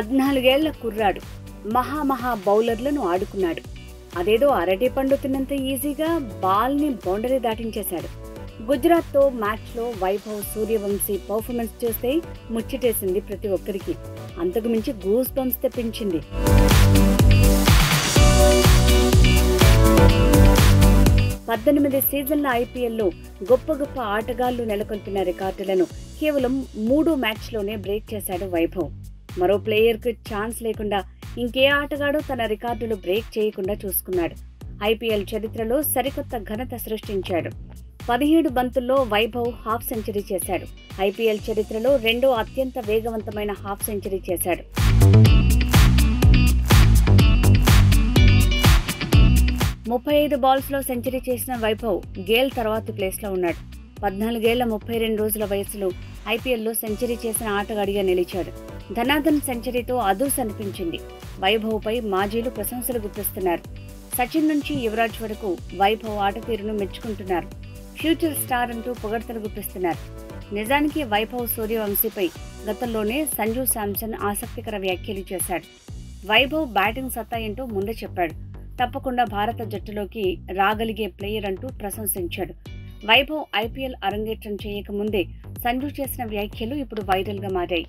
14 ఏళ్ల కుర్రాడు మహా బౌలర్లను ఆడుకున్నాడు. అదేదో అరటి పండు తిన్నంత ఈజీగా బాల్ని బౌండరీ దాటించేశాడు. గుజరాత్తో మ్యాచ్లో వైభవ్ సూర్యవంశీ పర్ఫార్మెన్స్ చూస్తే ముచ్చటేసింది ప్రతి ఒక్కరికి. అంతకు మించి గూస్ బంప్స్ తెప్పించింది. 18 సీజన్ల ఐపీఎల్లో గొప్ప ఆటగాళ్లు నెలకొల్పిన రికార్డులను కేవలం 3 మ్యాచ్లోనే బ్రేక్ చేశాడు వైభవ్. మరో ప్లేయర్కు ఛాన్స్ లేకుండా ఇంకే ఆటగాడు తన రికార్డులు బ్రేక్ చేయకుండా చూసుకున్నాడు. ఐపీఎల్ చరిత్రలో సరికొత్త ఘనత సృష్టించాడు. 17 బంతుల్లో వైభవ్ హాఫ్ సెంచరీ చేశాడు. ఐపీఎల్ చరిత్రలో రెండో అత్యంత వేగవంతమైన హాఫ్ సెంచరీ చేశాడు. 35 బాల్స్లో సెంచరీ చేసిన వైభవ్ గేల్ తర్వాతి ప్లేస్లో ఉన్నాడు. 14 ఏళ్ల 32 రోజుల వయసులో ఐపీఎల్లో సెంచరీ చేసిన ఆటగాడిగా నిలిచాడు. ధనాధన్ సెంచరీతో అదూస్ అనిపించింది. వైభవ్పై మాజీలు ప్రశంసలు గుప్పిస్తున్నారు. సచిన్ నుంచి యువరాజ్ వరకు వైభవ్ ఆట తీరును మెచ్చుకుంటున్నారు. ఫ్యూచర్ స్టార్ అంటూ పొగడ్తలు గుప్పిస్తున్నారు. నిజానికి వైభవ్ సూర్యవంశీపై గతంలోనే సంజు శాంసన్ ఆసక్తికర వ్యాఖ్యలు చేశాడు. వైభవ్ బ్యాటింగ్ సత్తా ఏంటో ముందే చెప్పాడు. తప్పకుండా భారత జట్టులోకి రాగలిగే ప్లేయర్ అంటూ ప్రశంసించాడు. వైభవ్ ఐపీఎల్ అరంగేట్రం చేయకముందే సంజు చేసిన వ్యాఖ్యలు ఇప్పుడు వైరల్గా మారాయి.